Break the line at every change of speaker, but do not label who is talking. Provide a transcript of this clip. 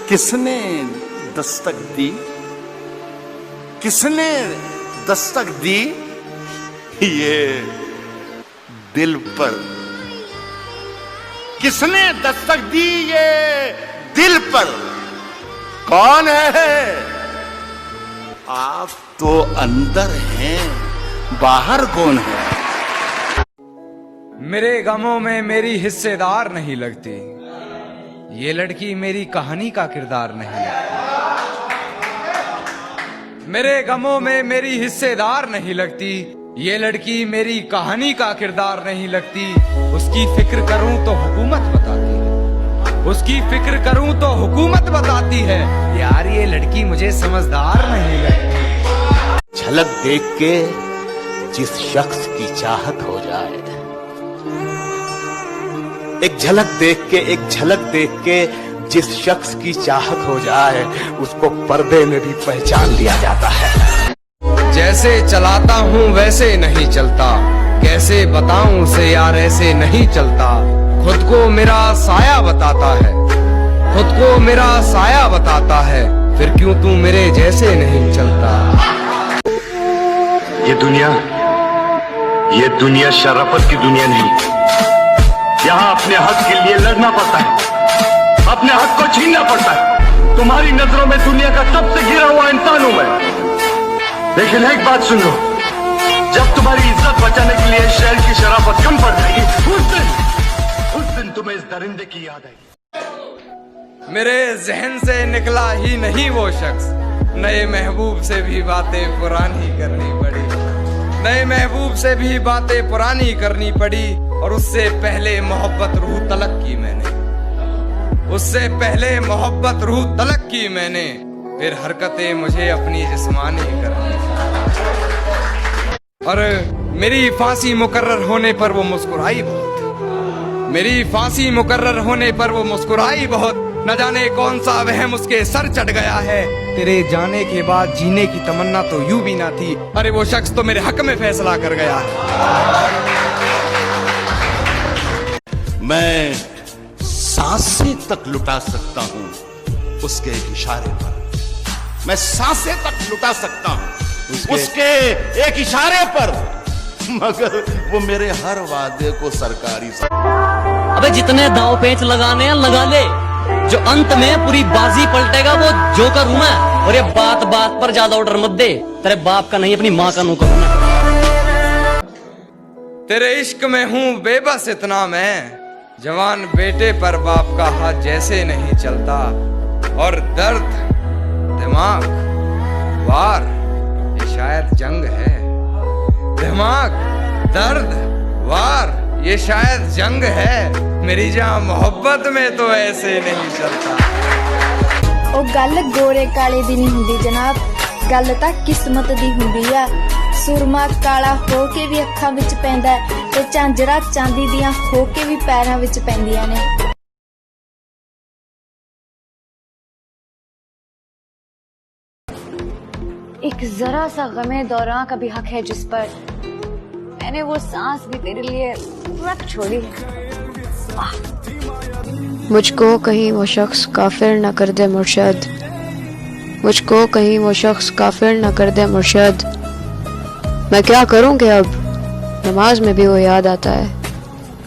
किसने दस्तक दी, किसने दस्तक दी ये दिल पर, किसने दस्तक दी ये दिल पर, कौन है? आप तो अंदर हैं, बाहर कौन है?
मेरे गमों में मेरी हिस्सेदार नहीं लगती, ये लड़की मेरी कहानी का किरदार नहीं लगती। मेरे गमों में मेरी हिस्सेदार नहीं लगती, ये लड़की मेरी कहानी का किरदार नहीं लगती। उसकी फिक्र करूं तो हुकूमत बताती है, उसकी फिक्र करूं तो हुकूमत बताती है। यार ये लड़की मुझे समझदार नहीं लगती।
झलक देख के जिस शख्स की चाहत हो जाए, एक झलक देख के जिस शख्स की चाहत हो जाए, उसको पर्दे में भी पहचान लिया जाता है।
जैसे चलाता हूँ वैसे नहीं चलता, कैसे बताऊं उसे यार ऐसे नहीं चलता। खुद को मेरा साया बताता है, खुद को मेरा साया बताता है, फिर क्यों तू मेरे जैसे नहीं चलता।
ये दुनिया शराफत की दुनिया नहीं। यहाँ अपने हक के लिए लड़ना पड़ता है, अपने हक को छीनना पड़ता है। तुम्हारी नजरों में दुनिया का सबसे गिरा हुआ इंसान हूं मैं, लेकिन एक बात सुन लो, जब तुम्हारी इज्जत बचाने के लिए शहर की शराफत कम पड़ जाएगी, उस दिन तुम्हें इस दरिंदे की याद आएगी।
मेरे जहन से निकला ही नहीं वो शख्स, नए महबूब से भी बातें पुरानी करनी पड़ी, नए महबूब से भी बातें पुरानी करनी पड़ी। और उससे पहले मोहब्बत रूह तलक की मैंने, उससे पहले मोहब्बत रूह तलक की मैंने, फिर हरकतें मुझे अपनी जिस्मानी करनी। और मेरी फांसी मुकर्रर होने पर वो मुस्कुराई बहुत, मेरी फांसी मुकर्रर होने पर वो मुस्कुराई बहुत। न जाने कौन सा वहम उसके सर चढ़ गया है, तेरे जाने के बाद जीने की तमन्ना तो यूं भी ना थी। अरे वो शख्स तो मेरे हक में फैसला कर गया है।
मैं सांसें तक लुटा सकता हूं उसके एक इशारे पर, मैं सांसें तक लुटा सकता हूं उसके एक इशारे पर, मगर वो मेरे हर वादे को सरकारी।
अबे जितने दांव पेच लगाने हैं लगा ले, जो अंत में पूरी बाजी पलटेगा वो जोकर हूं मैं। और ये बात बात पर ज्यादा ऑर्डर मत दे, तेरे बाप का नहीं अपनी माँ का नौकर हूं मैं।
तेरे इश्क में हूँ बेबस इतना मैं, जवान बेटे पर बाप का हाथ जैसे नहीं चलता। और दर्द दिमाग वार ये शायद जंग है, दिमाग दर्द वार ये शायद जंग है। मेरी जान मोहब्बत में तो ऐसे नहीं चलता।
ਉਹ ਗੱਲ ਗੋਰੇ ਕਾਲੇ ਦੀ ਨਹੀਂ ਹੁੰਦੀ ਜਨਾਬ, ਗੱਲ ਤਾਂ ਕਿਸਮਤ ਦੀ ਹੁੰਦੀ ਆ। ਸੁਰਮਾ ਕਾਲਾ ਹੋ ਕੇ ਵੀ ਅੱਖਾਂ ਵਿੱਚ ਪੈਂਦਾ ਤੇ ਝਾਂਜਰਾਂ ਚਾਂਦੀ ਦੀਆਂ ਹੋ ਕੇ ਵੀ ਪੈਰਾਂ ਵਿੱਚ ਪੈਂਦੀਆਂ ਨੇ। एक जरा सा गमे दौरां का भी हक है जिस पर मैंने वो सांस भी तेरे लिए रख छोड़ी।
मुझको कहीं वो शख्स काफिर न कर दे मुर्शद, मुझको कहीं वो शख्स काफिर न कर दे मुर्शद। मैं क्या करूं कि अब नमाज में भी वो याद आता है।